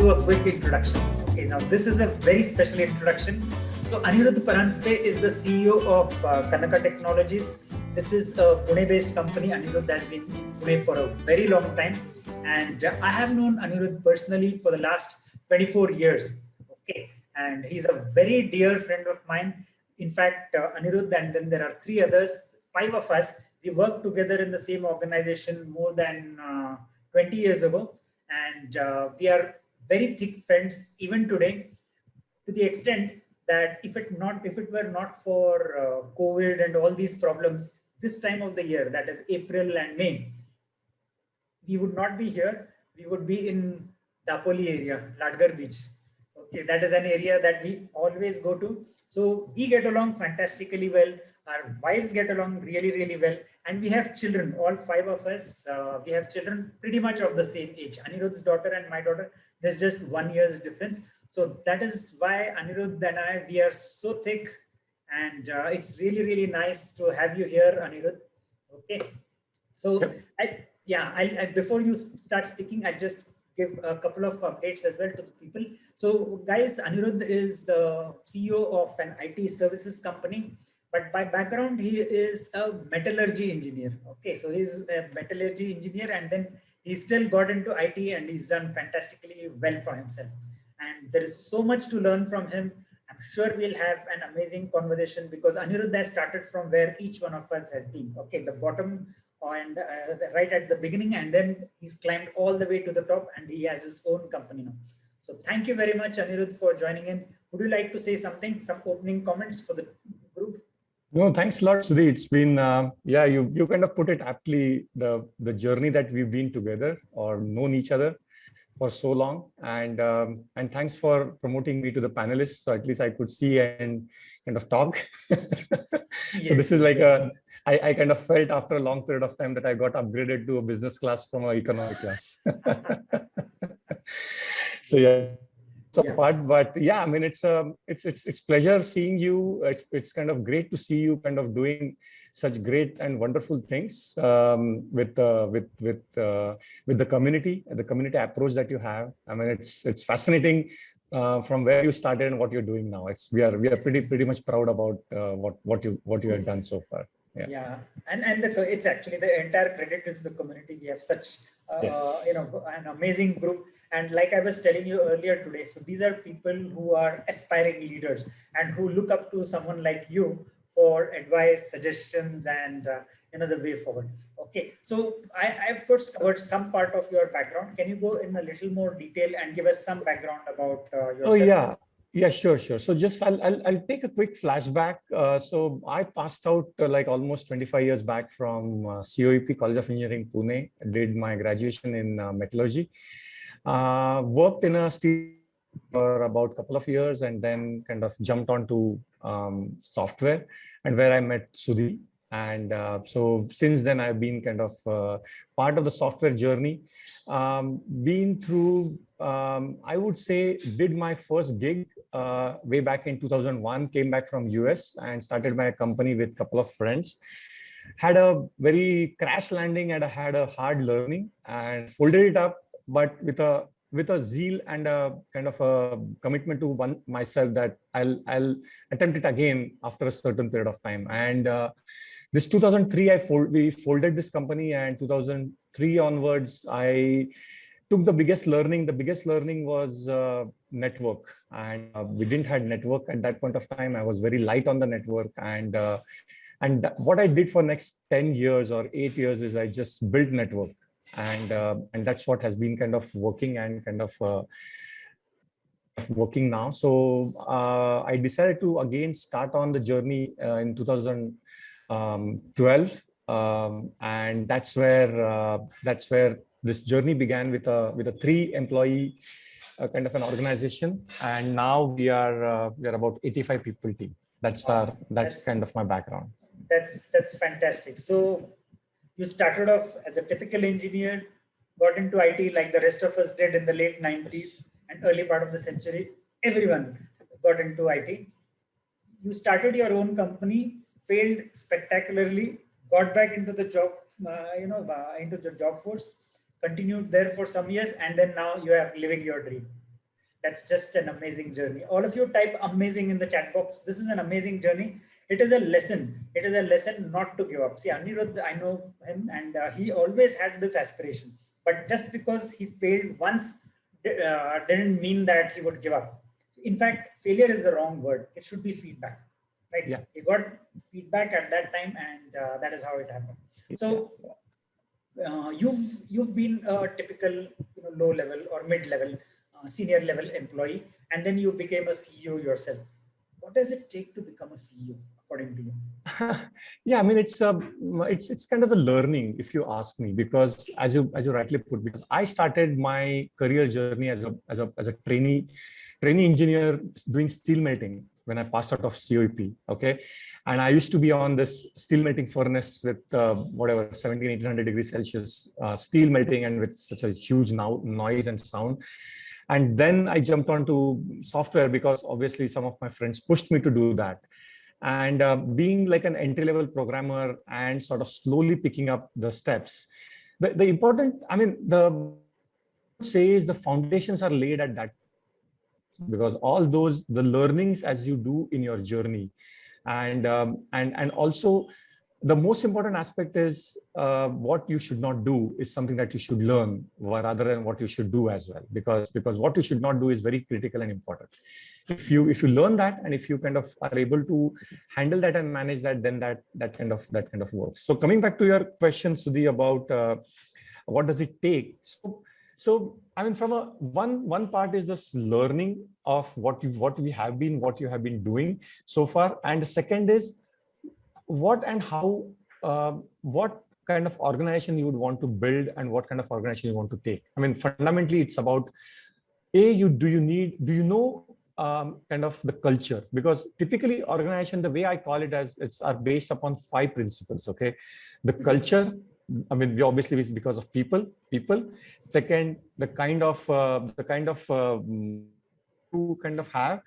do a quick introduction. Okay, now this is a very special introduction. So Anirudh Paranjpe is the CEO of Kanaka Technologies. This is a Pune-based company. Anirudh has been in Pune for a very long time, and I have known Anirudh personally for the last 24 years. Okay, and he's a very dear friend of mine. In fact, Anirudh and then there are three others, five of us. We worked together in the same organization more than 20 years ago, and we are very thick friends even today, to the extent that if it were not for COVID and all these problems, this time of the year, that is April and May, we would not be here. We would be in Dapoli area, Ladgar Beach. Okay, that is an area that we always go to. So we get along fantastically well. Our wives get along really, really well. And we have children, all five of us. We have children pretty much of the same age. Anirudh's daughter and my daughter, there's just 1 year's difference. So that is why Anirudh and I, we are so thick. And it's really, really nice to have you here, Anirudh. Okay. So before you start speaking, I'll just give a couple of updates as well to the people. So guys, Anirudh is the CEO of an IT services company, but by background, he is a metallurgy engineer. Okay, so he's a metallurgy engineer, and then he still got into IT and he's done fantastically well for himself. And there is so much to learn from him. I'm sure we'll have an amazing conversation because Anirudh has started from where each one of us has been. Okay, the bottom and right at the beginning, and then he's climbed all the way to the top and he has his own company now. So thank you very much, Anirudh, for joining in. Would you like to say something, some opening comments for the group? No, thanks a lot, Sudhi. It's been, you kind of put it aptly, the journey that we've been together or known each other for so long. And thanks for promoting me to the panelists. So at least I could see and kind of talk. Yes, so this is like I kind of felt after a long period of time that I got upgraded to a business class from an economic class. So but yeah, I mean, it's pleasure seeing you. It's kind of great to see you kind of doing such great and wonderful things with the community approach that you have. I mean, it's fascinating from where you started and what you're doing now. We are pretty much proud about what you have done so far. Yeah. And it's actually the entire credit is the community. We have such an amazing group. And like I was telling you earlier today, so these are people who are aspiring leaders and who look up to someone like you for advice, suggestions, and the way forward. Okay, so I've covered some part of your background. Can you go in a little more detail and give us some background about yourself? Oh yeah, sure. So just I'll take a quick flashback. So I passed out like almost 25 years back from COEP, College of Engineering, Pune. I did my graduation in metallurgy. Worked in a steel for about a couple of years and then kind of jumped onto software, and where I met Sudhi. And so since then, I've been kind of part of the software journey. Been through, I would say, did my first gig way back in 2001, came back from US and started my company with a couple of friends. Had a very crash landing and I had a hard learning and folded it up, but with a zeal and a kind of a commitment to myself that I'll attempt it again after a certain period of time. And this 2003, we folded this company, and 2003 onwards, I took the biggest learning. The biggest learning was network, and we didn't have network at that point of time. I was very light on the network, and what I did for next 10 years or 8 years is I just built network, and that's what has been kind of working and kind of working now. So I decided to again start on the journey in 2012, and that's where this journey began with a 3-employee kind of an organization, and now we are about 85 people team. That's kind of my background. That's fantastic. So you started off as a typical engineer, got into IT like the rest of us did in the late 90s and early part of the century. Everyone got into IT. You started your own company, failed spectacularly, got back into the job, into the job force, continued there for some years, and then now you are living your dream. That's just an amazing journey. All of you type amazing in the chat box. This is an amazing journey. It is a lesson. It is a lesson not to give up. See, Anirudh, I know him, and he always had this aspiration. But just because he failed once didn't mean that he would give up. In fact, failure is the wrong word. It should be feedback, right? Yeah. He got feedback at that time, and that is how it happened. So you've been a typical low level or mid level, senior level employee, and then you became a CEO yourself. What does it take to become a CEO, according to you? Yeah, I mean, it's kind of a learning, if you ask me, because as you rightly put, because I started my career journey as a trainee engineer doing steel melting when I passed out of COEP. Okay, and I used to be on this steel melting furnace with whatever 1700-1800 degrees Celsius steel melting, and with such a huge noise and sound. And then I jumped onto software because obviously some of my friends pushed me to do that. And being like an entry-level programmer and sort of slowly picking up the steps, the important, I mean, the says the foundations are laid at that, because all those, the learnings as you do in your journey, and also the most important aspect is what you should not do is something that you should learn rather than what you should do as well, because what you should not do is very critical and important. If you learn that, and if you kind of are able to handle that and manage that, then that kind of works. So coming back to your question, Sudhi, about what does it take? So I mean, from one part is this learning of what you have been doing so far, and the second is what and how, what kind of organization you would want to build and what kind of organization you want to take. I mean, fundamentally, it's about do you know kind of the culture, because typically organization, the way I call it, as are based upon 5 principles. Okay, the culture. I mean, we obviously it's because of people. Second, the kind of you kind of have,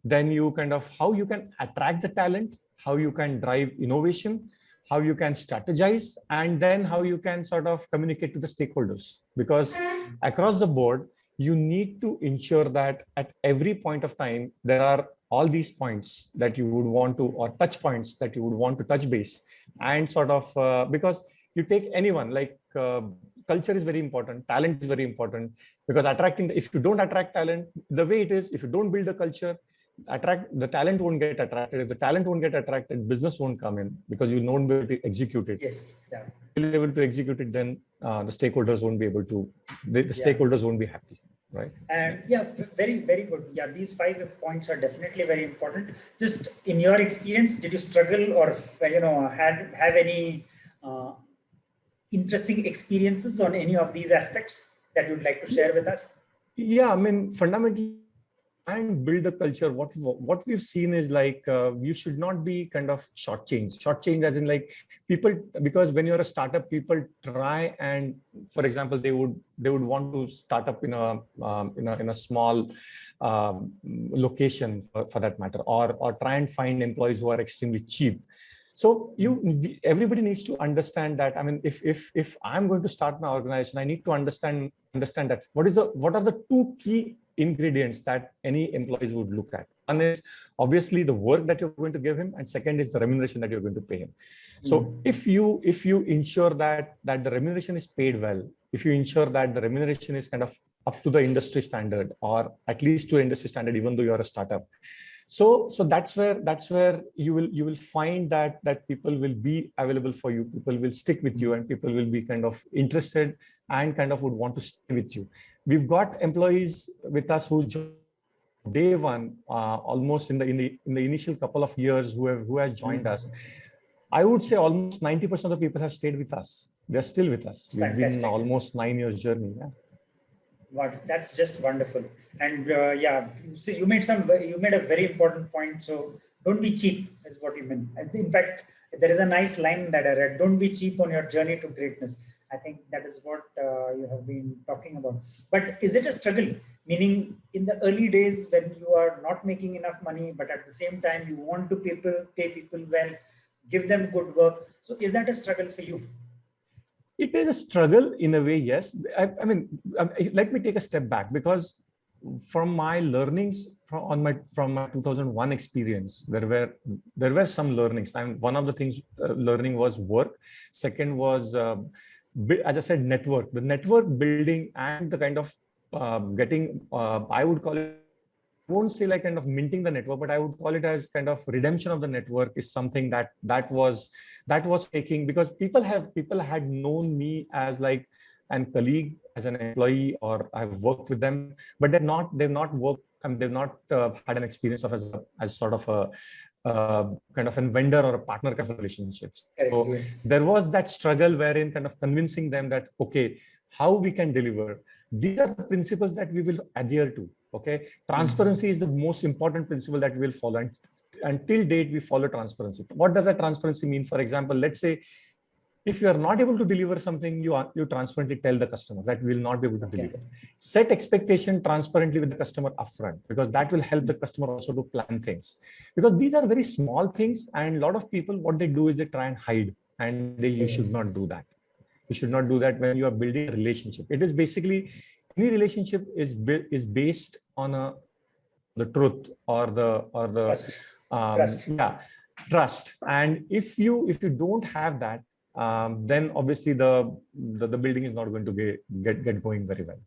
then you kind of how you can attract the talent, how you can drive innovation, how you can strategize, and then how you can sort of communicate to the stakeholders. Because across the board, you need to ensure that at every point of time, there are all these points that you would want to, or touch points that you would want to touch base, and sort of, because you take anyone, like culture is very important, talent is very important, because if you don't attract talent, the way it is, if you don't build a culture, the talent won't get attracted. If the talent won't get attracted, business won't come in, because you won't be able to execute it. Yes. Yeah. If you're able to execute it, then the stakeholders won't be able to, the stakeholders won't be happy. Right. And yeah, very, very good. Yeah, these 5 points are definitely very important. Just in your experience, did you struggle or have any interesting experiences on any of these aspects that you'd like to share with us? Yeah, I mean, fundamentally, and build a culture. What we've seen is like you should not be kind of shortchanged as in like people, because when you're a startup, people try and, for example, they would want to start up in a small location for that matter, or try and find employees who are extremely cheap. So everybody needs to understand that. I mean, if I'm going to start my organization, I need to understand that what are the 2 key ingredients that any employees would look at. One is obviously the work that you're going to give him, and second is the remuneration that you're going to pay him. So if you ensure that the remuneration is paid well, if you ensure that the remuneration is kind of up to the industry standard, or at least to industry standard, even though you're a startup. So that's where you will find that people will be available for you, people will stick with you, and people will be kind of interested and kind of would want to stay with you. We've got employees with us who joined day one, almost in the initial couple of years, who has joined us. I would say almost 90% of the people have stayed with us. They're still with us. We've been almost 9 years journey. Yeah. Wow, that's just wonderful. And yeah, so you made a very important point. So don't be cheap is what you mean. In fact, there is a nice line that I read: don't be cheap on your journey to greatness. I think that is what you have been talking about. But is it a struggle? Meaning, in the early days when you are not making enough money, but at the same time you want to pay people well, give them good work. So is that a struggle for you? It is a struggle in a way, yes. I mean, let me take a step back, because from my learnings from my 2001 experience, there were some learnings. And one of the things learning was work. Second was as I said, the network building, and the kind of getting I would call it, I won't say like kind of minting the network, but I would call it as kind of redemption of the network is something that was taking, because people had known me as like an colleague, as an employee, or I've worked with them, but they've not worked, and they've not had an experience of as sort of a kind of a vendor or a partner kind of relationships. So Yes. there was that struggle wherein kind of convincing them that, okay, how we can deliver. These are the principles that we will adhere to. Okay, transparency is the most important principle that we will follow. And until date, we follow transparency. What does that transparency mean? For example, let's say if you are not able to deliver something, you transparently tell the customer that we will not be able to deliver. Set expectation transparently with the customer upfront, because that will help the customer also to plan things. Because these are very small things, and a lot of people, what they do is they try and hide, and you should not do that. You should not do that when you are building a relationship. It is basically, any relationship is based on the truth or the trust. And if you don't have that, then obviously the building is not going to get going very well.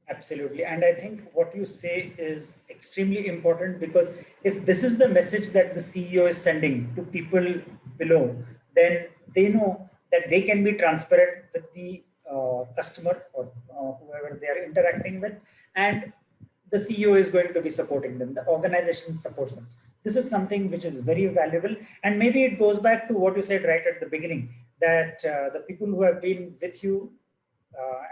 Absolutely. And I think what you say is extremely important, because if this is the message that the CEO is sending to people below, then they know that they can be transparent with the customer or whoever they are interacting with, and the CEO is going to be supporting them. The organization supports them. This is something which is very valuable. And maybe it goes back to what you said right at the beginning, that the people who have been with you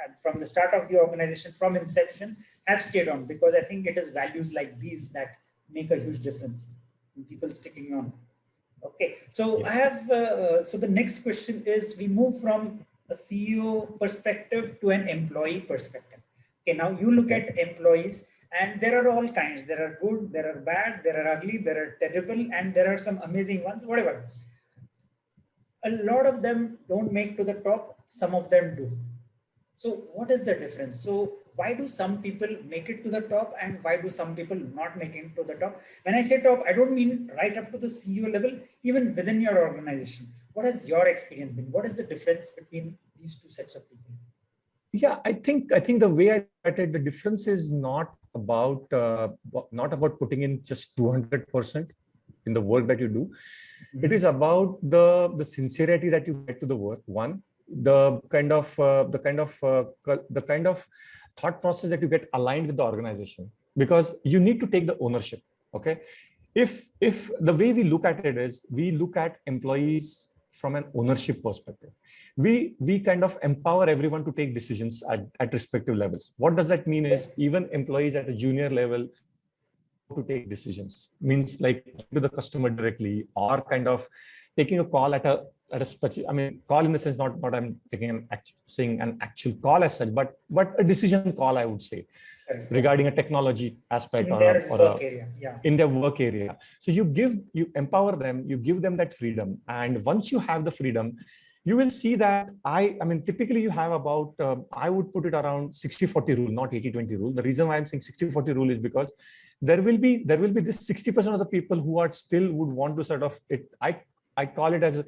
and from the start of the organization, from inception, have stayed on, because I think it is values like these that make a huge difference in people sticking on. Okay, so I have, so the next question is, we move from a CEO perspective to an employee perspective. Okay, now you look at employees, and there are all kinds. There are good, there are bad, there are ugly, there are terrible, and there are some amazing ones, whatever. A lot of them don't make to the top, some of them do. So what is the difference? So why do some people make it to the top, and why do some people not make it to the top? When I say top, I don't mean right up to the CEO level, even within your organization. What has your experience been? What is the difference between these two sets of people? Yeah, I think the way I look at it, the difference is not about putting in just 200% in the work that you do. Mm-hmm. It is about the sincerity that you get to the work. One, the kind of thought process that you get aligned with the organization, because you need to take the ownership. Okay, if the way we look at it is, we look at employees from an ownership perspective. We kind of empower everyone to take decisions at respective levels. What does that mean is, even employees at a junior level to take decisions, means like to the customer directly, or kind of taking a call at a special, I mean, call in the sense, not I'm taking saying an actual call as such, but a decision call, I would say, regarding a technology aspect in their work area. Yeah. In their work area. So you empower them, you give them that freedom. And once you have the freedom, you will see that I mean, typically you have about, I would put it around 60-40 rule, not 80-20 rule. The reason why I'm saying 60-40 rule is because there will be this 60% of the people who are still would want to sort of it. I call it as a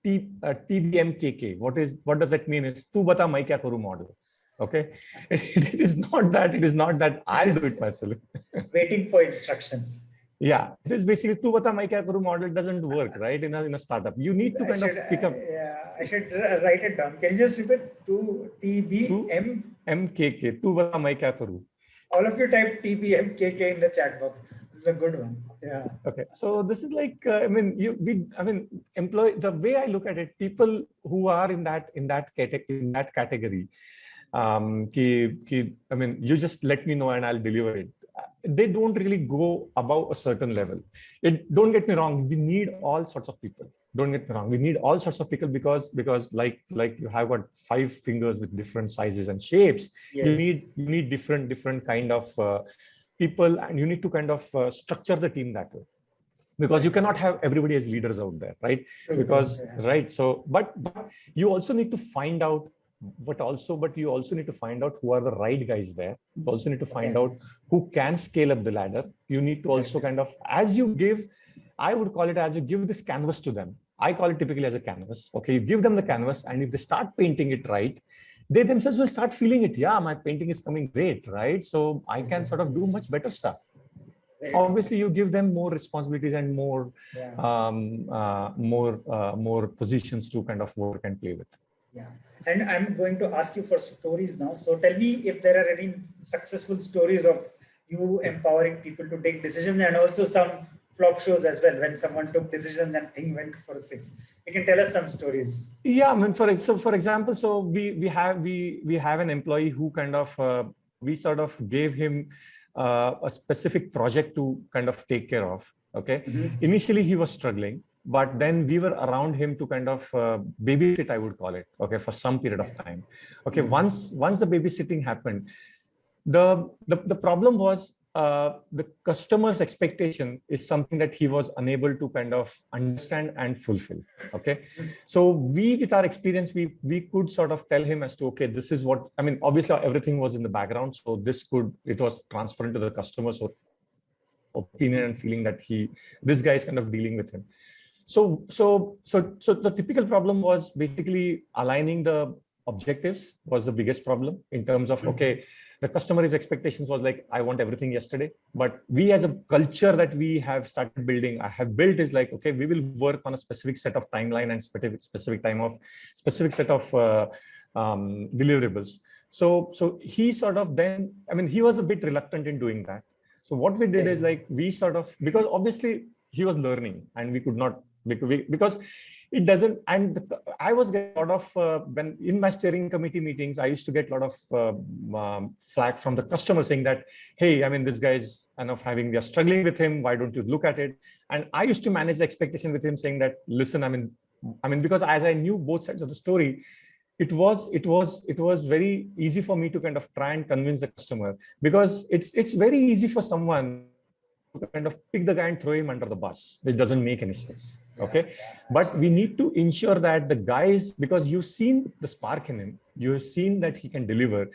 TBMKK. What does that mean? It's tu bata mai kya karu model. Okay, it is not that I'll do it myself. Waiting for instructions. Yeah, it is basically tu bata mai kya karu model doesn't work, right? In a startup, you need to kind of pick up. Yeah, I should write it down. Can you just repeat? Tu MKK. Tu bata mai kya karu. All of you type TBMKK in the chat box. This is a good one. Yeah. Okay. So this is like, employee, the way I look at it, people who are in that category, you just let me know and I'll deliver it. They don't really go above a certain level. Don't get me wrong. We need all sorts of people. Don't get me wrong. We need all sorts of people because like you have got 5 fingers with different sizes and shapes. Yes. You need different kind of people, and you need to kind of structure the team that way, because you cannot have everybody as leaders out there, right? Because right. So, but you also need to find out but you also need to find out who are the right guys there. You also need to find out who can scale up the ladder. You need to also kind of, as you give, I would call it as you give this canvas to them. I call it typically as a canvas. Okay, you give them the canvas, and if they start painting it right, they themselves will start feeling it. Yeah, my painting is coming great, right? So I can sort of do much better stuff. Obviously, you give them more responsibilities and more, more positions to kind of work and play with. Yeah, and I'm going to ask you for stories now. So tell me if there are any successful stories of you empowering people to take decisions, and also some flop shows as well, when someone took decisions and thing went for six. You can tell us some stories. Yeah, I mean, for example, so we have an employee who kind of we sort of gave him a specific project to kind of take care of. Okay, initially he was struggling, but then we were around him to kind of babysit, I would call it. Okay, for some period of time. Okay, once the babysitting happened, the problem was the customer's expectation is something that he was unable to kind of understand and fulfill. Okay, so we, with our experience, we could sort of tell him as to, okay, this is what, I mean, obviously everything was in the background, so it was transparent to the customer, so opinion and feeling that this guy is kind of dealing with him. So the typical problem was basically aligning the objectives was the biggest problem in terms of, okay, the customer's expectations was like, I want everything yesterday. But we, as a culture that we have started building, I have built, is like, okay, we will work on a specific set of timeline and specific set of deliverables. So he sort of then, I mean, he was a bit reluctant in doing that. So what we did is like, we sort of, because obviously he was learning and we could not, because it doesn't, and I was getting a lot of, when in my steering committee meetings, I used to get a lot of flack from the customer saying that, hey, I mean, this guy is kind of we are struggling with him. Why don't you look at it? And I used to manage the expectation with him saying that, listen, I mean, because as I knew both sides of the story, it was very easy for me to kind of try and convince the customer, because it's very easy for someone to kind of pick the guy and throw him under the bus, which doesn't make any sense. Okay, but we need to ensure that the guys, because you've seen the spark in him, you've seen that he can deliver,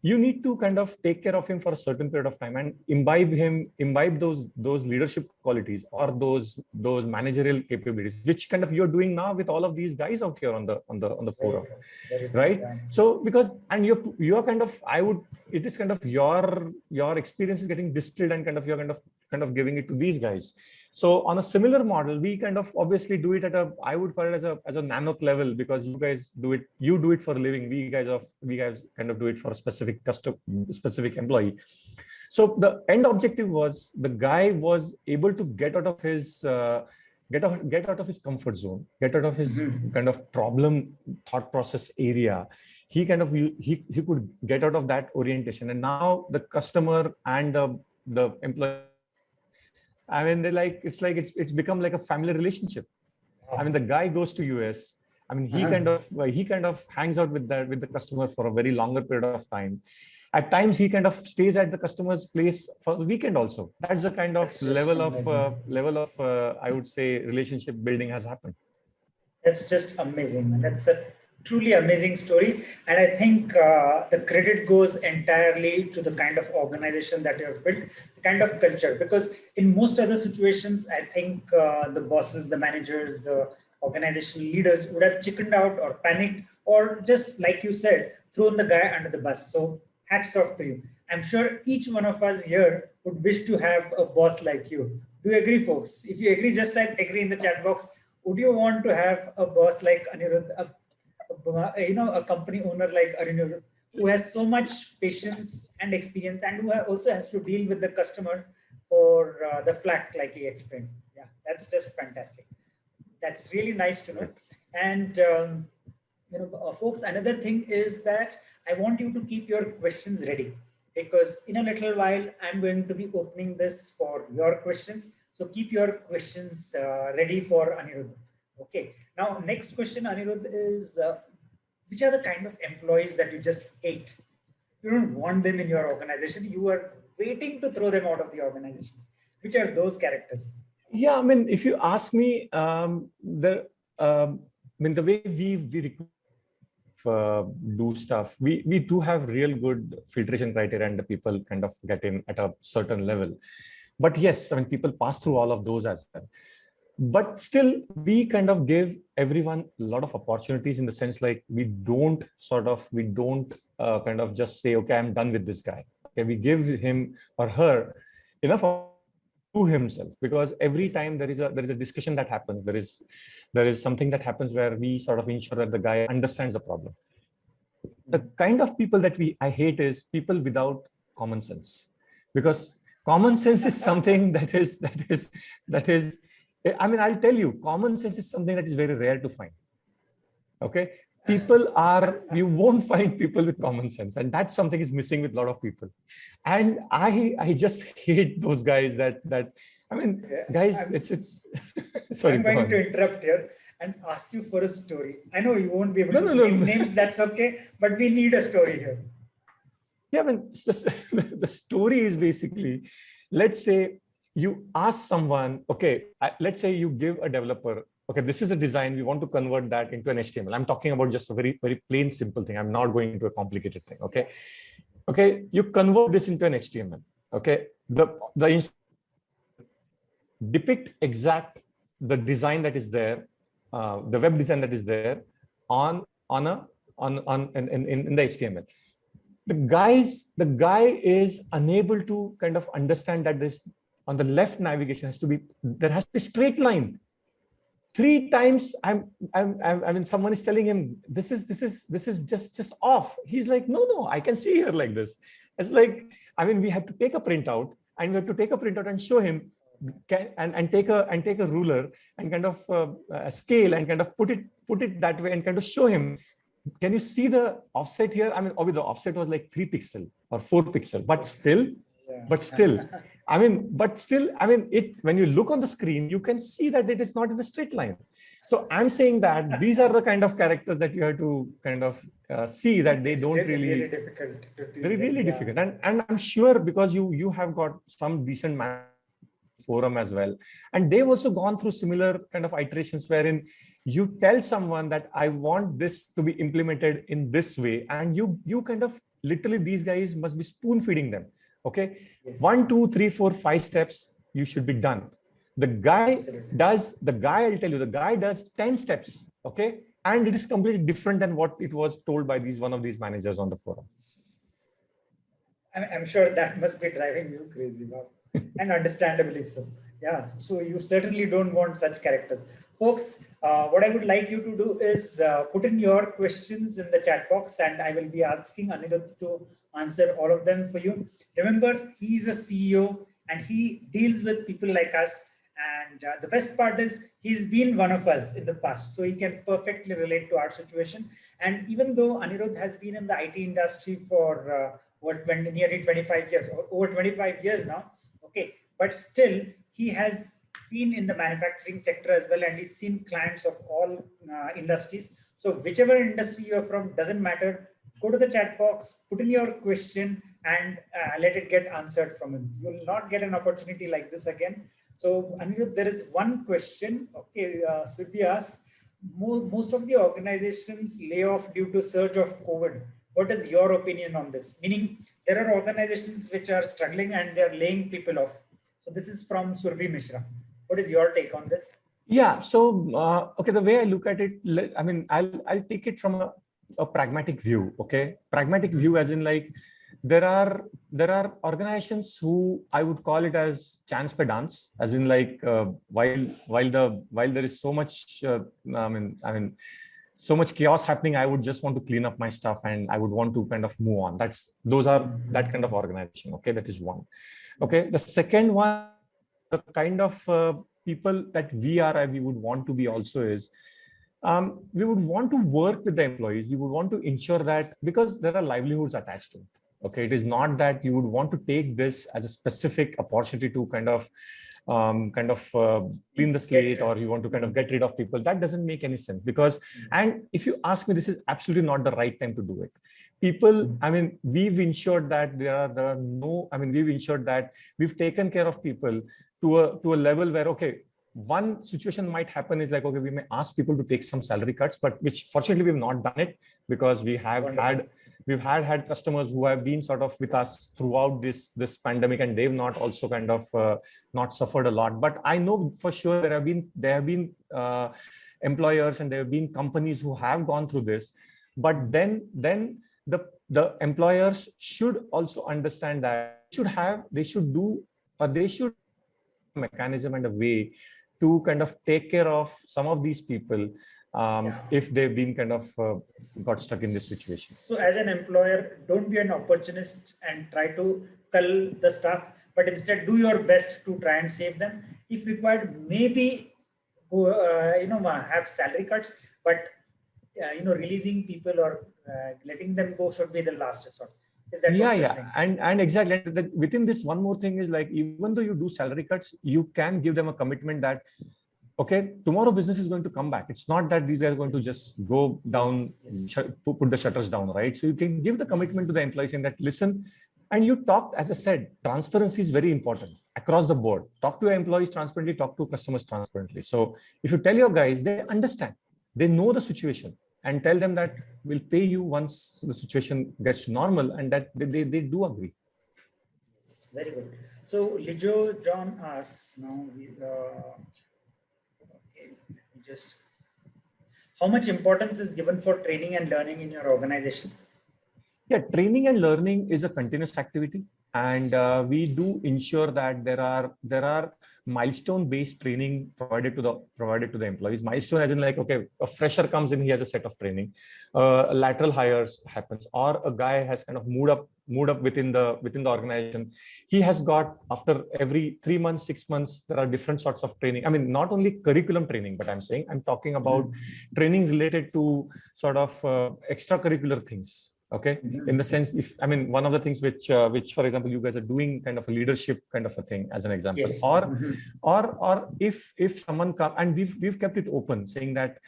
you need to kind of take care of him for a certain period of time and imbibe those leadership qualities or those managerial capabilities, which kind of you're doing now with all of these guys out here on the forum, right? So because, and you're kind of, it is kind of your experience is getting distilled and kind of you're kind of giving it to these guys. So on a similar model, we kind of obviously do it at I would call it as a nanoth level, because you guys do it for a living. We guys kind of do it for a specific employee. So the end objective was the guy was able to get out of his comfort zone, get out of his kind of problem thought process area. He kind of he could get out of that orientation, and now the customer and the employee, I mean, it's become like a family relationship. I mean, the guy goes to US. I mean, he kind of hangs out with the customer for a very longer period of time. At times, he kind of stays at the customer's place for the weekend also. That's the kind of level of I would say relationship building has happened. That's just amazing, man. That's a truly amazing story. And I think the credit goes entirely to the kind of organization that you have built, the kind of culture, because in most other situations, I think the bosses, the managers, the organization leaders would have chickened out or panicked, or just like you said, thrown the guy under the bus. So hats off to you. I'm sure each one of us here would wish to have a boss like you. Do you agree, folks? If you agree, just type agree in the chat box. Would you want to have a boss like Anirudh, a company owner like Anirudh, who has so much patience and experience, and who also has to deal with the customer for the flack, like he explained? Yeah, that's just fantastic. That's really nice to know. And folks, another thing is that I want you to keep your questions ready, because in a little while I'm going to be opening this for your questions. So keep your questions ready for Anirudh. Okay. Now, next question, Anirudh, is which are the kind of employees that you just hate? You don't want them in your organization. You are waiting to throw them out of the organization. Which are those characters? Yeah, I mean, if you ask me, the way we recruit do stuff, we do have real good filtration criteria, and the people kind of get in at a certain level. But yes, I mean, people pass through all of those as well. But still, we kind of give everyone a lot of opportunities, in the sense like we don't kind of just say, okay, I'm done with this guy. Okay, we give him or her enough to himself, because every time there is a discussion that happens, there is something that happens where we sort of ensure that the guy understands the problem. The kind of people that I hate is people without common sense, because common sense is something that is I mean, I'll tell you, common sense is something that is very rare to find. Okay, you won't find people with common sense, and that's something is missing with a lot of people. And I just hate those guys that I mean, guys, it's sorry, I'm going to interrupt here and ask you for a story. I know you won't be able to name names, that's okay, but we need a story here. Yeah, I mean, the story is basically, let's say you ask someone, okay, let's say you give a developer, okay, this is a design, we want to convert that into an HTML. I'm talking about just a very, very plain, simple thing. I'm not going into a complicated thing, okay? Okay, you convert this into an HTML, okay? Depict exact the design that is there, the web design that is there in the HTML. The guy is unable to kind of understand that this on the left navigation there has to be straight line. 3 times I mean, someone is telling him this is just off. He's like, no, I can see here like this. It's like, I mean, we have to take a printout, and we have to take a printout and show him, and take a ruler and kind of a scale and kind of put it that way and kind of show him, can you see the offset here? I mean, obviously the offset was like 3 pixel or 4 pixel, but still, I mean, when you look on the screen, you can see that it is not in a straight line. So I'm saying that these are the kind of characters that you have to kind of see, that they don't really difficult. Really difficult. And I'm sure, because you have got some decent forum as well, and they've also gone through similar kind of iterations, wherein you tell someone that I want this to be implemented in this way, and you kind of literally, these guys must be spoon feeding them. Okay, yes. 1, 2, 3, 4, 5 steps, you should be done. The guy I'll tell you, the guy does 10 steps. Okay, and it is completely different than what it was told by one of these managers on the forum. I'm sure that must be driving you crazy, Bob. And understandably so. Yeah, so you certainly don't want such characters. Folks, what I would like you to do is put in your questions in the chat box, and I will be asking Anirudh to answer all of them for you. Remember, he is a CEO and he deals with people like us. And the best part is he's been one of us in the past, so he can perfectly relate to our situation. And even though Anirudh has been in the IT industry for nearly 25 years, or over 25 years now, okay, but still he has been in the manufacturing sector as well, and he's seen clients of all industries. So whichever industry you're from, doesn't matter. Go to the chat box, put in your question, and let it get answered from him. You will not get an opportunity like this again. So Anirudh, there is one question. Okay, Surbhi asks, most of the organizations lay off due to surge of COVID. What is your opinion on this? Meaning, there are organizations which are struggling and they're laying people off. So this is from Surbhi Mishra. What is your take on this? Yeah. So okay, the way I look at it, I mean, I'll take it from a pragmatic view. Okay, pragmatic view, as in like there are organizations who I would call it as chance per dance, as in like while there is so much I mean so much chaos happening, I would just want to clean up my stuff and I would want to kind of move on. Those are that kind of organization. Okay, that is one. Okay, the second one, the kind of people that we would want to be also is, we would want to work with the employees. We would want to ensure that, because there are livelihoods attached to it. Okay, it is not that you would want to take this as a specific opportunity to kind of clean the slate, or you want to kind of get rid of people. That doesn't make any sense, because, and if you ask me, this is absolutely not the right time to do it. People, I mean, we've ensured that we've ensured that we've taken care of people to a level where, okay, one situation might happen is like, okay, we may ask people to take some salary cuts, but which fortunately we've not done it, because we have Wonderful. we've had customers who have been sort of with us throughout this pandemic, and they've not also kind of not suffered a lot. But I know for sure there have been employers and there have been companies who have gone through this. But then the employers should also understand that they should do, or they should mechanism and a way to kind of take care of some of these people if they've been kind of got stuck in this situation. So as an employer, don't be an opportunist and try to cull the staff, but instead do your best to try and save them. If required, maybe have salary cuts, but releasing people or letting them go should be the last resort. Is that what you're saying? And exactly. Within this, one more thing is like, even though you do salary cuts, you can give them a commitment that, okay, tomorrow business is going to come back. It's not that these guys are going to just go down, put the shutters down, right? So you can give the commitment to the employees in that, listen, and you talk, as I said, transparency is very important across the board. Talk to your employees transparently, talk to customers transparently. So if you tell your guys, they understand, they know the situation, and tell them that we'll pay you once the situation gets to normal, and that they do agree. It's very good. So Lijo John asks now, how much importance is given for training and learning in your organization? Yeah, training and learning is a continuous activity, and we do ensure that there are milestone-based training provided to the employees. Milestone as in like, okay, a fresher comes in, he has a set of training, lateral hires happens, or a guy has kind of moved up within the organization. He has got, after every 3 months, 6 months, there are different sorts of training. I mean, not only curriculum training, but I'm talking about training related to sort of extracurricular things. Okay, in the sense, one of the things which for example you guys are doing, kind of a leadership kind of a thing as an example, yes. or if someone come, and we've kept it open, saying that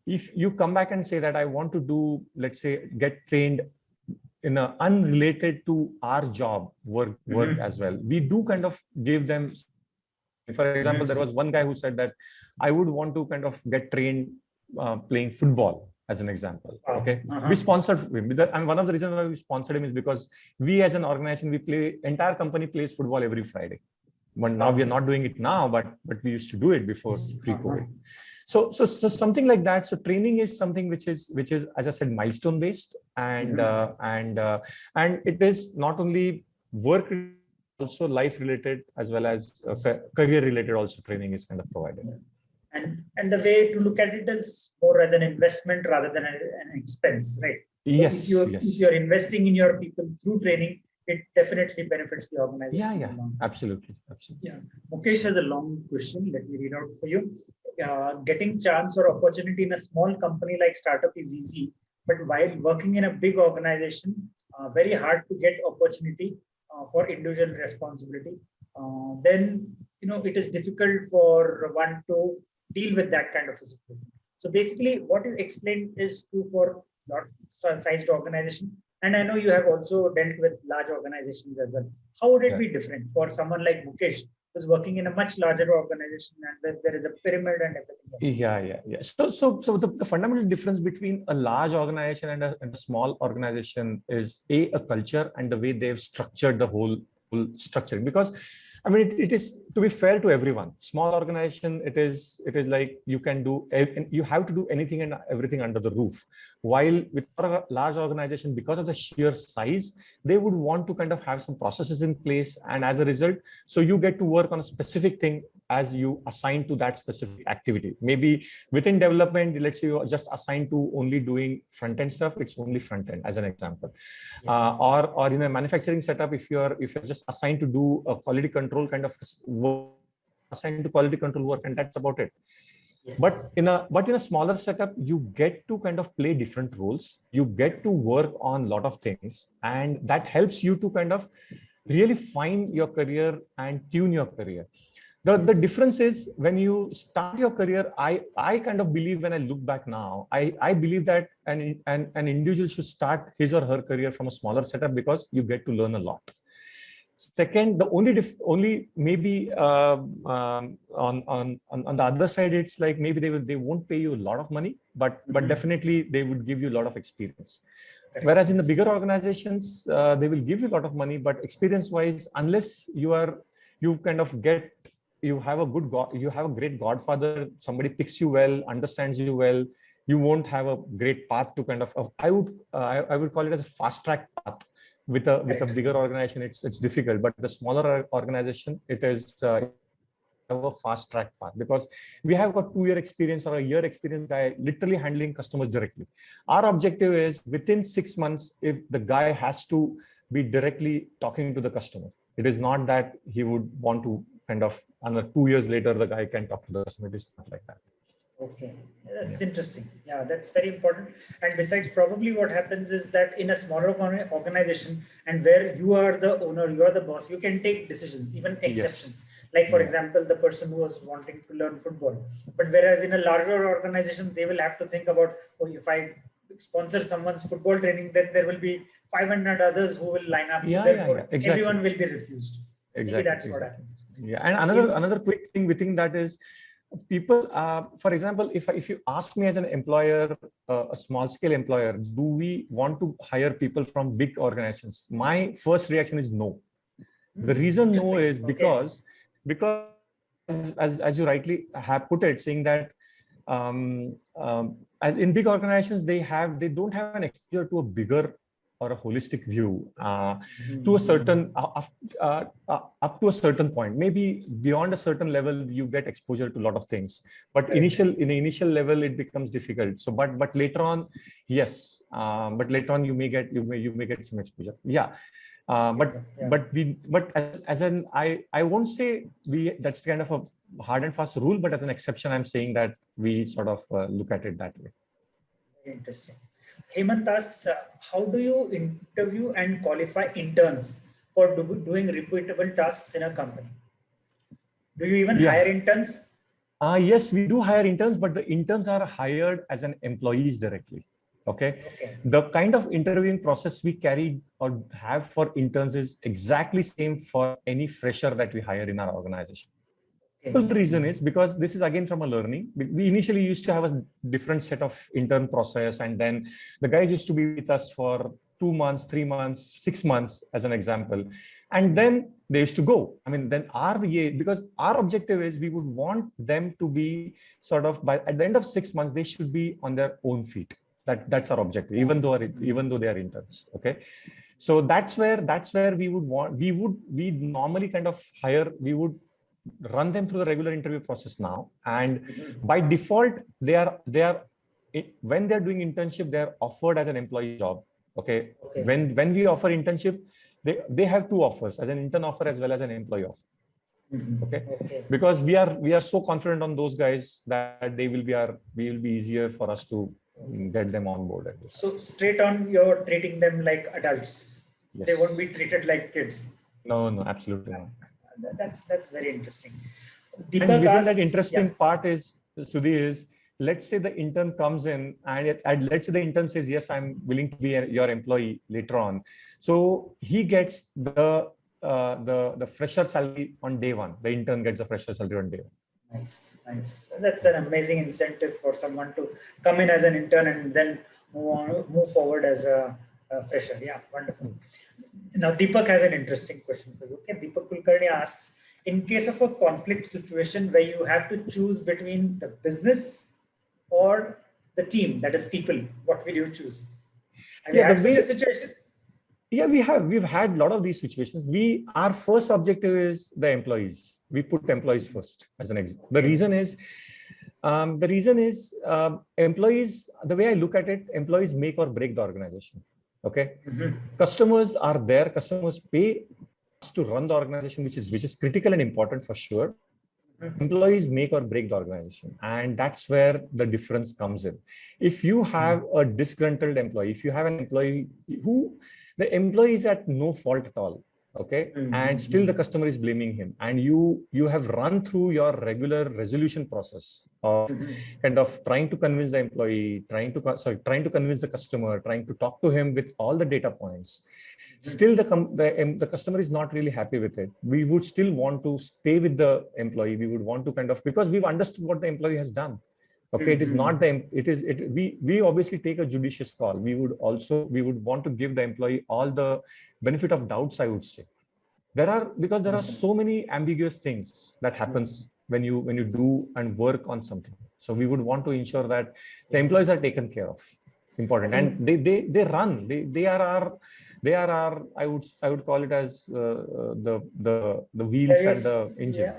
if you come back and say that I want to do, let's say, get trained in a unrelated to our job work as well, we do kind of give them. For example, there was one guy who said that I would want to kind of get trained playing football, as an example. Okay, we sponsored him, and one of the reasons why we sponsored him is because we, as an organization, entire company plays football every Friday. But now we are not doing it now, but we used to do it before pre-COVID. So something like that. So training is something which is, as I said, milestone based, and it is not only work, also life related, as well as career related. Also, training is kind of provided. And the way to look at it is more as an investment rather than an expense, right? Yes. So if you're investing in your people through training, it definitely benefits the organization. Yeah, absolutely. Yeah, Mukesh has a long question. Let me read out for you. Getting chance or opportunity in a small company like startup is easy, but while working in a big organization, very hard to get opportunity for individual responsibility. Then it is difficult for one to deal with that kind of a situation. So basically, what you explained is true for large-sized organization, and I know you have also dealt with large organizations as well. How would it be different for someone like Mukesh, who's working in a much larger organization and where there is a pyramid and everything else? So the fundamental difference between a large organization and a small organization is a culture and the way they've structured the whole structuring. Because it is, to be fair to everyone, small organization, it is like you have to do anything and everything under the roof. While with a large organization, because of the sheer size, they would want to kind of have some processes in place, and as a result, so you get to work on a specific thing as you assign to that specific activity. Maybe within development, let's say you're just assigned to only doing front end stuff, it's only front end, as an example. Yes. Or in a manufacturing setup, if you're just assigned to do a quality control kind of work, assigned to quality control work, and that's about it. Yes. But in a smaller setup, you get to kind of play different roles. You get to work on a lot of things, and that helps you to kind of really find your career and tune your career. The difference is, when you start your career, I kind of believe, when I look back now, I believe that an individual should start his or her career from a smaller setup, because you get to learn a lot. Second, the only maybe on the other side, it's like maybe they won't pay you a lot of money, but definitely they would give you a lot of experience. Whereas in the bigger organizations, they will give you a lot of money, but experience-wise, unless you have a great godfather, somebody picks you well, understands you well, you won't have a great path to I would call it as a fast track path. With a bigger organization, it's difficult, but the smaller organization, it is have a fast track path, because we have got 2-year experience or a year experience guy literally handling customers directly. Our objective is within 6 months, if the guy has to be directly talking to the customer, it is not that he would want to another 2 years later, the guy can talk to the customer. It is not like that. Okay, that's interesting. Yeah, that's very important. And besides, probably what happens is that in a smaller organization, and where you are the owner, you are the boss, you can take decisions, even exceptions. Yes. Like, for example, the person who was wanting to learn football. But whereas in a larger organization, they will have to think about, oh, if I sponsor someone's football training, then there will be 500 others who will line up. So therefore, exactly. Everyone will be refused. Exactly. Maybe that's what happens. Yeah, and another quick thing within that is, people, for example, if you ask me as an employer, a small scale employer, do we want to hire people from big organizations? My first reaction is no. The reason no is because as you rightly have put it, saying that in big organizations, they don't have an exposure to a bigger or a holistic view to a certain up to a certain point. Maybe beyond a certain level, you get exposure to a lot of things. But in the initial level, it becomes difficult. So, but later on, yes. But later on, you may get some exposure. Yeah. I won't say that's kind of a hard and fast rule, but as an exception, I'm saying that we sort of look at it that way. Very interesting. Hemant asks, how do you interview and qualify interns for doing repeatable tasks in a company? Do you even hire interns? Yes, we do hire interns, but the interns are hired as an employees directly. Okay. The kind of interviewing process we carry or have for interns is exactly same for any fresher that we hire in our organization. The reason is because this is again from a learning. We initially used to have a different set of intern process, and then the guys used to be with us for 2 months, 3 months, 6 months, as an example, and then they used to go. I mean, then because our objective is we would want them to be sort of at the end of 6 months, they should be on their own feet. That's our objective, even though they are interns. Okay. So that's where we normally kind of run them through the regular interview process now, and by default they are when they're doing internship, they're offered as an employee job. Okay. When we offer internship, they have 2 offers, as an intern offer as well as an employee offer. Okay. Because we are so confident on those guys that we will be easier for us to get them on board. So straight on, you're treating them like adults. Yes. They won't be treated like kids. No, absolutely not. That's very interesting. And that interesting part is, Sudhi, is let's say the intern comes in and let's say the intern says, yes, I'm willing to be your employee later on. So he gets the fresher salary on day 1. The intern gets a fresher salary on day 1. Nice. That's an amazing incentive for someone to come in as an intern and then move forward as a fresher. Yeah, wonderful. Now, Deepak has an interesting question for you. Okay, Deepak Kulkarni asks, in case of a conflict situation where you have to choose between the business or the team, that is people, what will you choose? Have you had such a situation? Yeah, we've had a lot of these situations. Our first objective is the employees. We put employees first as an example. The reason is employees, the way I look at it, employees make or break the organization. Okay. Customers are there. Customers pay us to run the organization, which is critical and important for sure. Employees make or break the organization, and that's where the difference comes in. If you have a disgruntled employee, if you have an employee who the employee is at no fault at all, okay, and still the customer is blaming him, and you have run through your regular resolution process of kind of trying to convince the employee, trying to convince the customer, trying to talk to him with all the data points. still the customer is not really happy with it. We would still want to stay with the employee. We would want to kind of, because we've understood what the employee has done. Okay, it is not the, we obviously take a judicious call. We would want to give the employee all the benefit of doubts, I would say. Because there are so many ambiguous things that happens when you do and work on something. So we would want to ensure that the employees are taken care of. Important. And they run, they are our, I would call it as the wheels and the engine.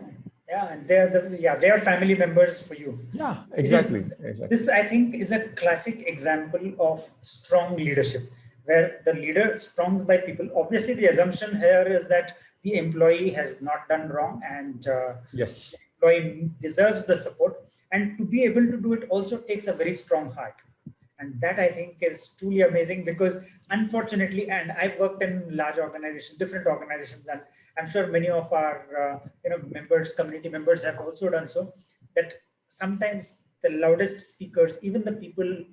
And they are family members for you. Yeah, exactly. This, I think, is a classic example of strong leadership, where the leader strongs by people. Obviously, the assumption here is that the employee has not done wrong, and yes, the employee deserves the support. And to be able to do it also takes a very strong heart. And that, I think, is truly amazing, because unfortunately, and I've worked in large organizations, different organizations, and I'm sure many of our members, community members have also done so, that sometimes the loudest speakers, even the people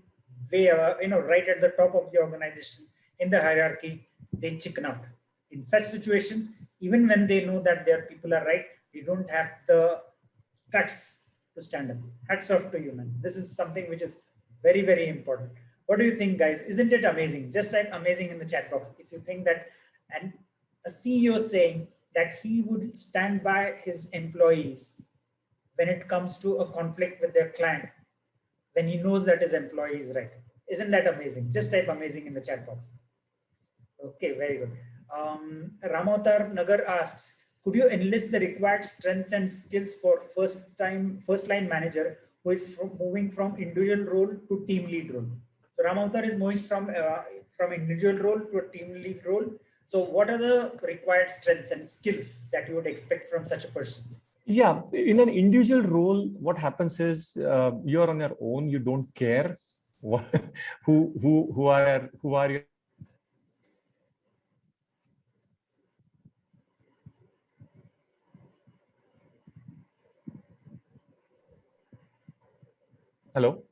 way, right at the top of the organization in the hierarchy, they chicken out. In such situations, even when they know that their people are right, they don't have the guts to stand up. Hats off to you, man. This is something which is very, very important. What do you think, guys? Isn't it amazing? Just type amazing in the chat box if you think that. And a CEO saying that he would stand by his employees when it comes to a conflict with their client, when he knows that his employee is right. Isn't that amazing? Just type amazing in the chat box. Okay, very good. Ramavatar Nagar asks, could you enlist the required strengths and skills for first line manager who is moving from individual role to team lead role? So Ramavatar is moving from individual role to a team lead role. So what are the required strengths and skills that you would expect from such a person? Yeah, in an individual role, what happens is you're on your own. You don't care who are your. Hello.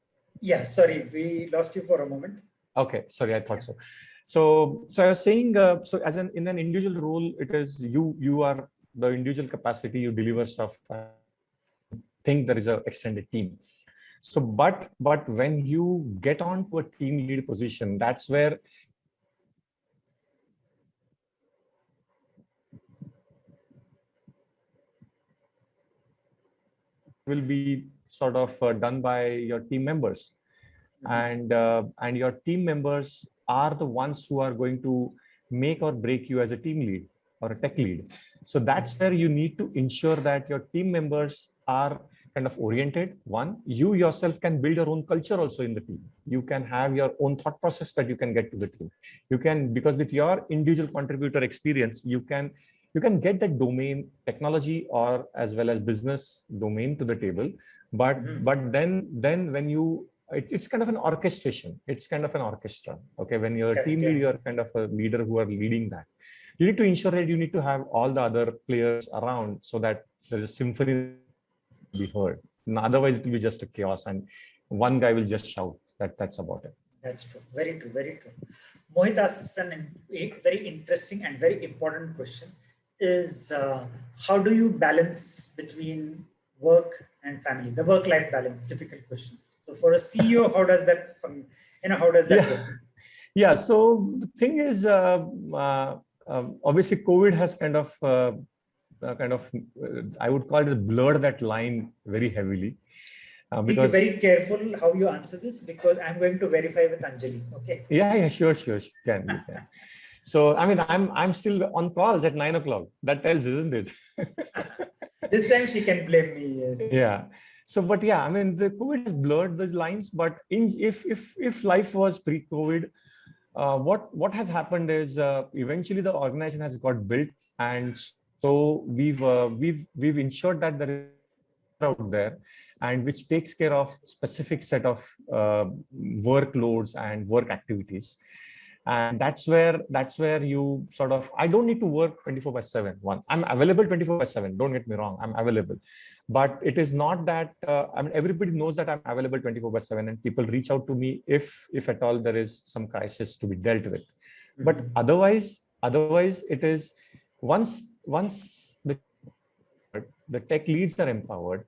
Yeah, sorry, we lost you for a moment. Okay, sorry, I thought so. So I was saying, so in an individual role, it is you are the individual capacity, you deliver stuff. I think there is an extended team. So, but when you get on to a team lead position, that's where will be sort of done by your team members. And your team members are the ones who are going to make or break you as a team lead or a tech lead. So that's where you need to ensure that your team members are kind of oriented. One, you yourself can build your own culture also in the team. You can have your own thought process that you can get to the team. You can, because with your individual contributor experience, you can get that domain technology or as well as business domain to the table. But then when you, it's kind of an orchestration. It's kind of an orchestra. Okay, when you're a team lead, you're kind of a leader who are leading that. You need to ensure that you need to have all the other players around so that there's a symphony to be heard. And otherwise, it will be just a chaos, and one guy will just shout. That's about it. That's true. Very true. Very true. Mohit asks a very interesting and very important question: is how do you balance between work and family? The work-life balance, typical question. So for a CEO, how does that work? Yeah. So the thing is, obviously, COVID has kind of, I would call it, blurred that line very heavily. Be very careful how you answer this, because I'm going to verify with Anjali. Okay. Yeah, sure. You can. So I mean, I'm still on calls at 9 o'clock. That tells, isn't it? This time she can blame me. Yes. Yeah. So, but yeah, I mean, the COVID has blurred those lines. But if life was pre-COVID, what has happened is eventually the organization has got built, and so we've ensured that there is out there, and which takes care of specific set of workloads and work activities. And that's where you sort of, I don't need to work 24/7. I'm available 24/7. Don't get me wrong, I'm available. But it is not that, I mean, everybody knows that I'm available 24/7, and people reach out to me if at all there is some crisis to be dealt with. But otherwise, Otherwise, it is once the tech leads are empowered,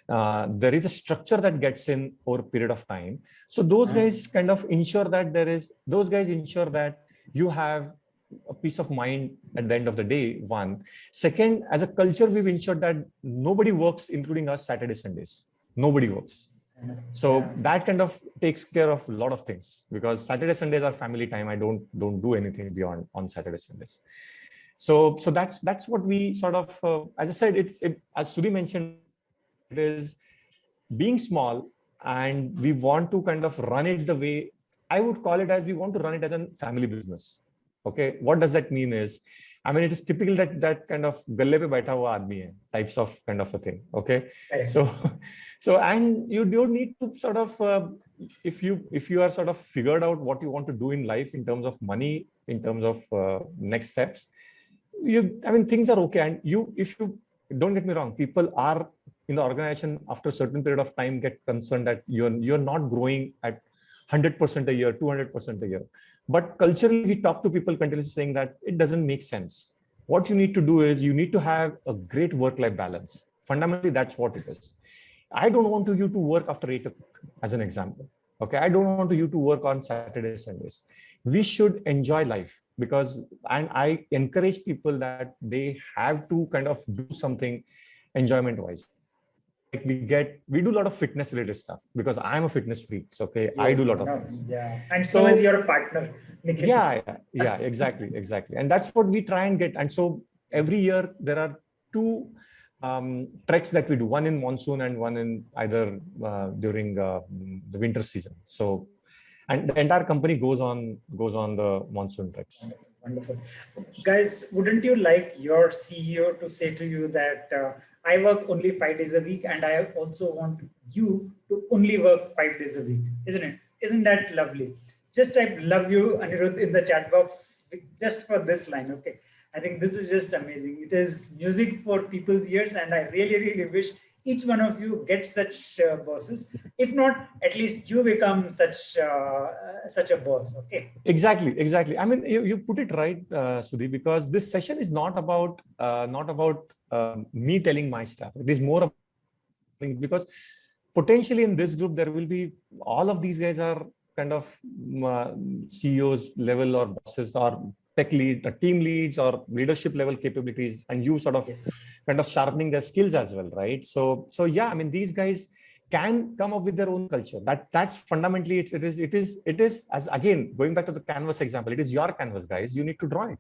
there is a structure that gets in over a period of time. So those guys kind of ensure that those guys ensure that you have a peace of mind at the end of the day. One. Second, as a culture, we've ensured that nobody works, including us, Saturday, Sundays. Nobody works. So that kind of takes care of a lot of things, because Saturday, Sundays are family time. I don't do anything beyond on Saturday, Sundays. So that's what we sort of, as I said, as Sudhi mentioned, it is being small, and we want to kind of run it the way, I would call it as, we want to run it as a family business. Okay, what does that mean is, I mean, it is typical that kind of galle pe baitha hua aadmi hai types of kind of a thing. Okay, so and you don't need to sort of if you are sort of figured out what you want to do in life in terms of money, in terms of next steps, I mean, things are okay. And if you don't get me wrong, people are in the organization after a certain period of time get concerned that you're not growing at 100% a year, 200% a year. But culturally, we talk to people continuously saying that it doesn't make sense. What you need to do is you need to have a great work-life balance. Fundamentally, that's what it is. I don't want you to work after 8 o'clock, as an example. Okay, I don't want you to work on Saturdays, Sundays. We should enjoy life, because, and I encourage people that they have to kind of do something enjoyment-wise. Like we do a lot of fitness related stuff, because I'm a fitness freak. So, okay, yes, I do a lot of things. Yeah, and so is your partner, Nikhil. Yeah, exactly. And that's what we try and get. And so every year there are two treks that we do, one in monsoon and one in either during the winter season. So, and the entire company goes on the monsoon treks. Wonderful. Guys, wouldn't you like your CEO to say to you that I work only 5 days a week, and I also want you to only work 5 days a week, isn't it? Isn't that lovely? Just type "love you" Anirudh in the chat box just for this line. Okay, I think this is just amazing. It is music for people's ears, and I really wish each one of you gets such bosses. If not, at least you become such a boss. Okay. Exactly. I mean, you put it right, Sudhi, because this session is not about me telling my stuff. It is more about, because potentially in this group there will be, all of these guys are kind of CEOs level or bosses or tech lead, team leads or leadership level capabilities, and you sort of kind of sharpening their skills as well, right? So yeah, I mean, these guys can come up with their own culture. That's fundamentally it is, as again, going back to the canvas example, it is your canvas, guys. You need to draw it.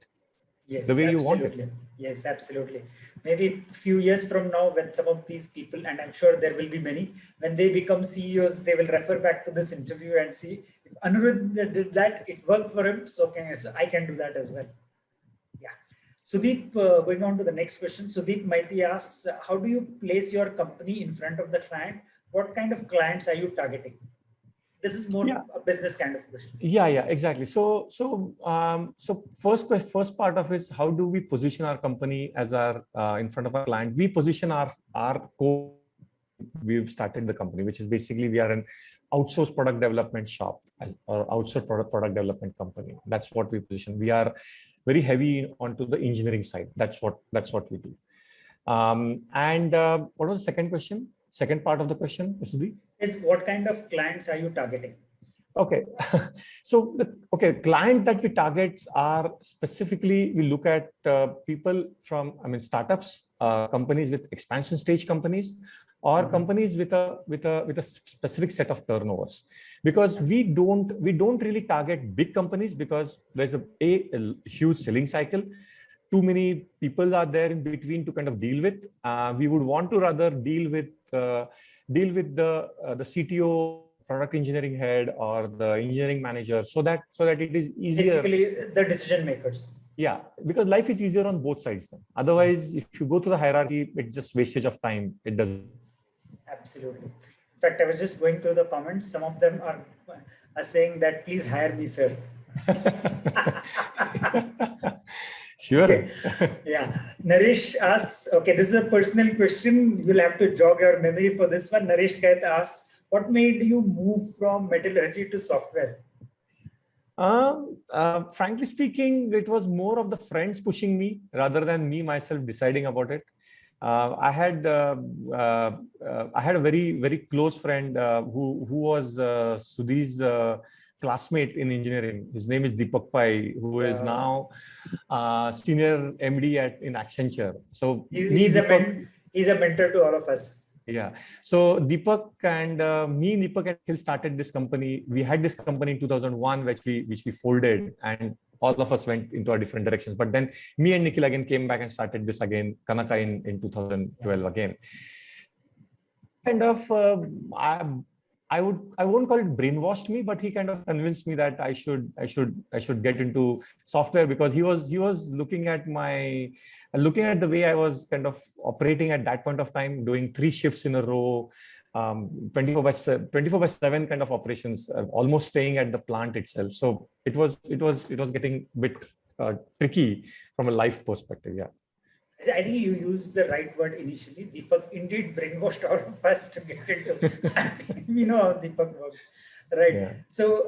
Yes, the way absolutely. You want it. Yes, absolutely. Maybe a few years from now, when some of these people, and I'm sure there will be many, when they become CEOs, they will refer back to this interview and see if Anirudh did that, it worked for him, so I can do that as well. Yeah. Sudeep, going on to the next question, Sudeep Maiti asks, how do you place your company in front of the client? What kind of clients are you targeting? This is more a business kind of question. Yeah, exactly. So first part of is, how do we position our company as our in front of our client? We position our core. We've started the company, which is basically we are an outsourced product development shop or outsourced product development company. That's what we position. We are very heavy onto the engineering side. That's what we do. And what was the second question? Second part of the question, Sudhi? Is what kind of clients are you targeting? Okay, so client that we target are specifically, we look at people from, I mean, startups, companies with expansion stage companies, or companies with a specific set of turnovers, because we don't really target big companies, because there's a huge selling cycle. Too many people are there in between to kind of deal with. We would want to rather deal with the CTO, product engineering head, or the engineering manager, so that it is easier. Basically, the decision makers. Yeah, because life is easier on both sides then. Otherwise, if you go to the hierarchy, it's just wastage of time. It doesn't. Absolutely. In fact, I was just going through the comments. Some of them are saying that, please hire me, sir. Sure. Okay. Yeah. Naresh asks, okay, this is a personal question. You'll have to jog your memory for this one. Naresh Kait asks, what made you move from metallurgy to software? Frankly speaking, it was more of the friends pushing me rather than me myself deciding about it. I had a very close friend who was Sudhi's classmate in engineering. His name is Deepak Pai, who is now senior MD in Accenture. So Deepak, he's a mentor to all of us. yeah. So Deepak and Phil started this company. We had this company in 2001, which we folded, and all of us went into our different directions. But then me and Nikhil again came back and started this again, Kanaka in 2012 again. Kind of, I won't call it brainwashed me, but he kind of convinced me that I should get into software, because he was looking at the way I was kind of operating at that point of time, doing 3 shifts in a row, 24/7 kind of operations, almost staying at the plant itself. So it was getting a bit tricky from a life perspective. Yeah. I think you used the right word initially. Deepak indeed brainwashed all of us to get into that. We know how Deepak works, right? Yeah. So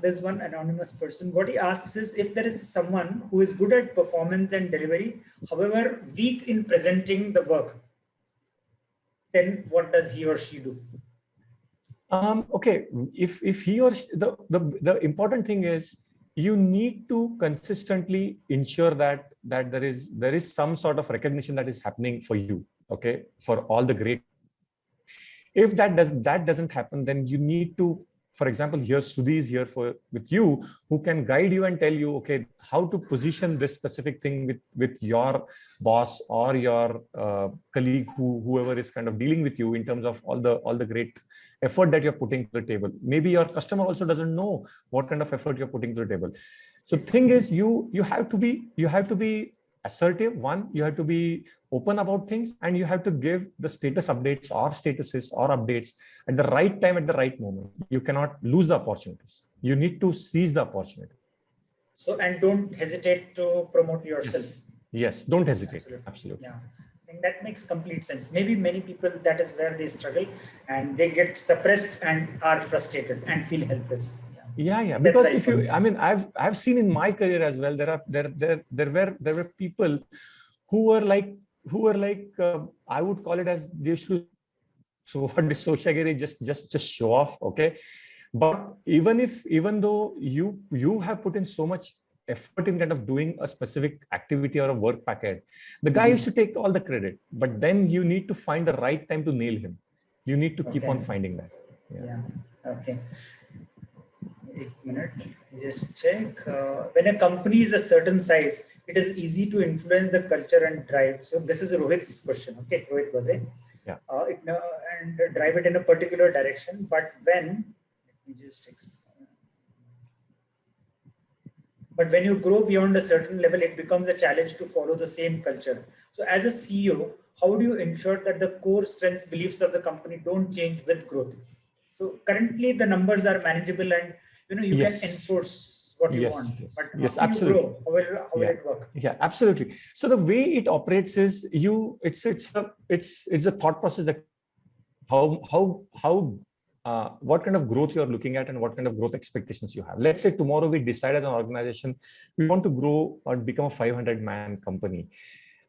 there's one anonymous person. What he asks is, if there is someone who is good at performance and delivery, however weak in presenting the work, then what does he or she do? Okay, if he or she, the important thing is, you need to consistently ensure that there is some sort of recognition that is happening for you, okay, for all the great. If that doesn't happen, then you need to, for example, here Sudhi is here with you, who can guide you and tell you, okay, how to position this specific thing with your boss or your colleague, whoever is kind of dealing with you, in terms of all the great effort that you're putting to the table. Maybe your customer also doesn't know what kind of effort you're putting to the table. So the thing is, you have to be assertive. One, you have to be open about things, and you have to give the status updates or statuses or updates at the right time, at the right moment. You cannot lose the opportunities. You need to seize the opportunity. So, and don't hesitate to promote yourself. Yes, don't hesitate. Absolutely. Yeah. And that makes complete sense. Maybe many people, that is where they struggle, and they get suppressed and are frustrated and feel helpless. Yeah. Because if you, I mean, I've seen in my career as well, there were people who were like, I would call it as, they should, so what is Soshagiri, just show off, okay? But even though you have put in so much effort in kind of doing a specific activity or a work packet, the guy used to take all the credit, but then you need to find the right time to nail him. You need to keep on finding that. Yeah. Okay. 1 minute, just check. When a company is a certain size, it is easy to influence the culture and drive. So this is Rohit's question. Okay, Rohit was it? Yeah. And drive it in a particular direction. But when, let me just explain. But when you grow beyond a certain level, it becomes a challenge to follow the same culture. So as a CEO, how do you ensure that the core strengths, beliefs of the company don't change with growth? So currently the numbers are manageable, and you can enforce what you want. But absolutely. You grow, how will it work? Yeah, absolutely. So the way it operates is, it's a thought process that what kind of growth you're looking at and what kind of growth expectations you have. Let's say tomorrow we decide as an organization we want to grow or become a 500-man company.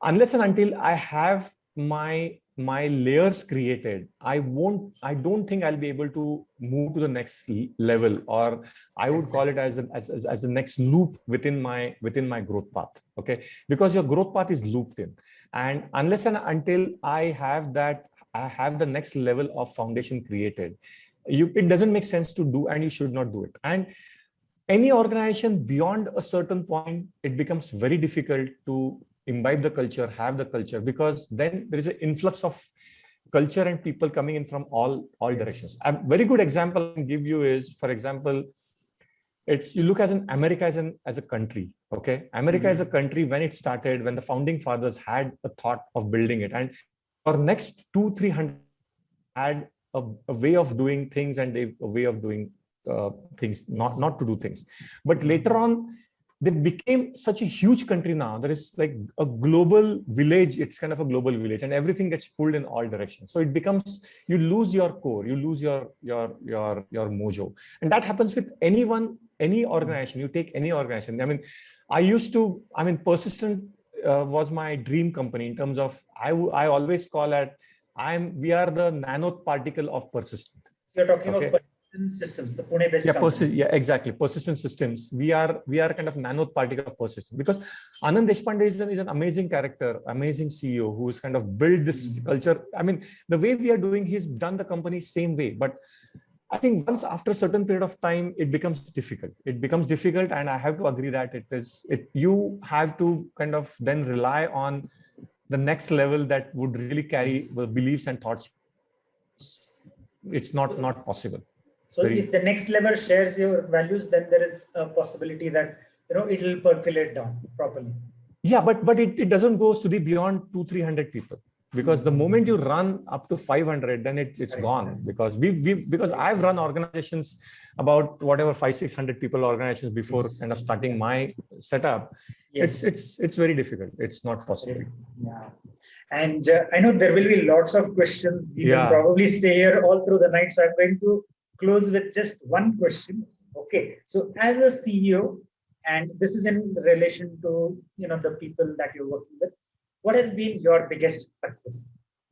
Unless and until I have my layers created, I don't think I'll be able to move to the next level, or I would call it as the next loop within my growth path. Okay, because your growth path is looped in, and unless and until I have the next level of foundation created, it doesn't make sense to do, and you should not do it. And any organization beyond a certain point, it becomes very difficult to imbibe the culture, have the culture, because then there is an influx of culture and people coming in from all directions. A very good example I can give you is, for example, you look as America as a country. Okay, America as a country, when it started, when the founding fathers had a thought of building it, and for next 200-300 had a way of doing things, and a way of doing things, not to do things. But later on, they became such a huge country now. There is like a global village. It's kind of a global village, and everything gets pulled in all directions. So it becomes, you lose your core, you lose your mojo. And that happens with anyone any organization, you take any organization. I mean, Persistent was my dream company in terms of, I always call it, we are the nanoparticle of Persistent. You're talking Okay. of Persistent Systems, the Pune-based company. Yeah, exactly. Persistent Systems. We are kind of nanoparticle of Persistent, because Anand Deshpande is an amazing character, amazing CEO who's kind of built this culture. I mean, the way we are doing, he's done the company same way. But I think once after a certain period of time, it becomes difficult. And I have to agree that you have to kind of then rely on the next level that would really carry the beliefs and thoughts. It's not possible. So if the next level shares your values, then there is a possibility that, it will percolate down properly. Yeah, but it doesn't go beyond 200-300 people, because the moment you run up to 500, then it's gone. Because because I've run organizations about 500-600 people organizations before kind of starting my setup. Yes. It's very difficult. It's not possible. Yeah. And I know there will be lots of questions. We will probably stay here all through the night. So I'm going to close with just one question. Okay. So as a CEO, and this is in relation to, the people that you're working with, what has been your biggest success?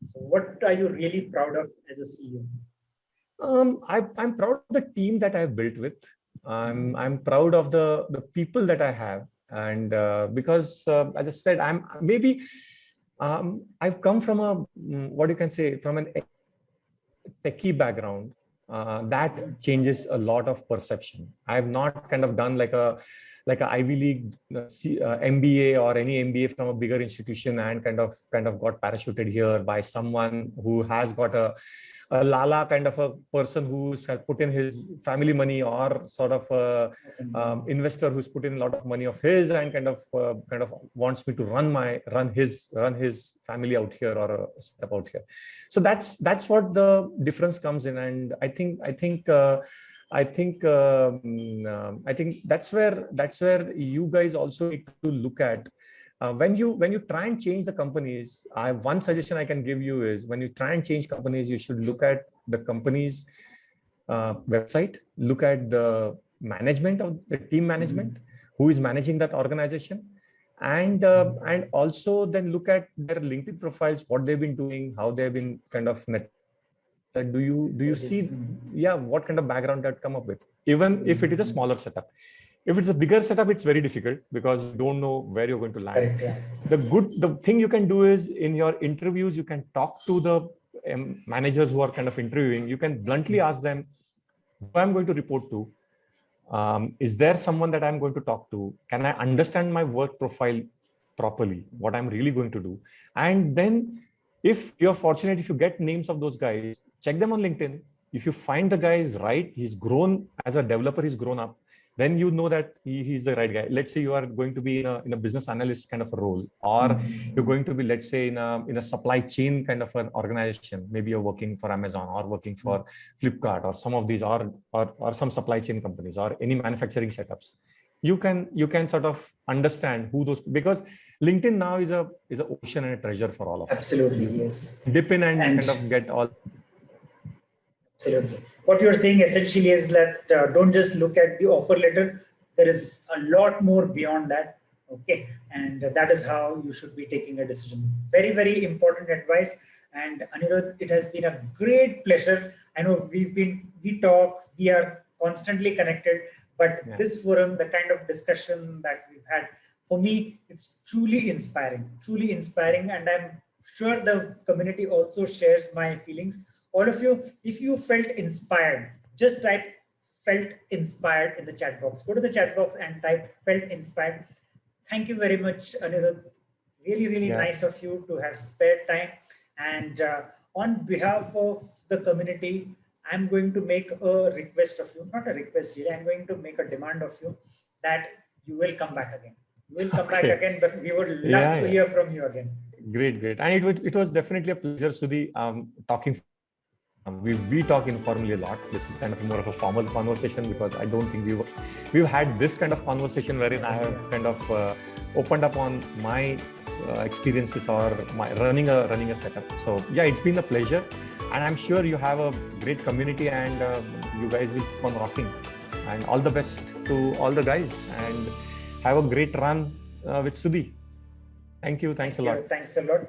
So what are you really proud of as a CEO? I'm proud of the team that I've built with. I'm proud of the people that I have. And because, as I said, I've come from from an techie background. That changes a lot of perception. I have not kind of done like a Ivy League MBA or any MBA from a bigger institution and kind of got parachuted here by someone who has got a Lala kind of a person who's put in his family money, or sort of a investor who's put in a lot of money of his and kind of wants me to run his family out here, or step out here. So that's what the difference comes in. And I think that's where you guys also need to look at. When you try and change the companies, one suggestion I can give you is, when you try and change companies, you should look at the company's website, look at the management of the team management, who is managing that organization, and also then look at their LinkedIn profiles, what they've been doing, how they've been kind of do you see what kind of background that come up with, even if it is a smaller setup. If it's a bigger setup, it's very difficult because you don't know where you're going to land. The thing you can do is, in your interviews, you can talk to the managers who are kind of interviewing. You can bluntly ask them, who I'm going to report to. Is there someone that I'm going to talk to? Can I understand my work profile properly, what I'm really going to do? And then, if you're fortunate, if you get names of those guys, check them on LinkedIn. If you find the guy is right, he's grown as a developer, he's grown up, then you know that he's the right guy. Let's say you are going to be in a business analyst kind of a role, or you're going to be, let's say, in a supply chain kind of an organization. Maybe you're working for Amazon, or working for Flipkart, or some of these, or some supply chain companies, or any manufacturing setups. You can sort of understand who those, because LinkedIn now is a ocean and a treasure for all of us. Absolutely, yes. Dip in and kind of get all. Absolutely. What you're saying essentially is that don't just look at the offer letter. There is a lot more beyond that. Okay. And that is how you should be taking a decision. Very, very important advice. And Anirudh, it has been a great pleasure. I know we talk, we are constantly connected, but this forum, the kind of discussion that we've had, for me, it's truly inspiring. And I'm sure the community also shares my feelings. All of you, if you felt inspired, just type "felt inspired" in the chat box. Go to the chat box and type "felt inspired." Thank you very much, Anirudh. Really nice of you to have spared time. And on behalf of the community, I'm going to make a request of you, not a request really, I'm going to make a demand of you that you will come back again. You will come back again, but we would love to hear from you again. Great. And it was definitely a pleasure, Sudhi, talking. We talk informally a lot. This is kind of more of a formal conversation, because I don't think we've had this kind of conversation wherein I have kind of opened up on my experiences or my running a setup. So yeah, it's been a pleasure, and I'm sure you have a great community, and you guys will keep on rocking. And all the best to all the guys, and have a great run with Sudhi. Thank you. Thanks a lot. Thanks a lot.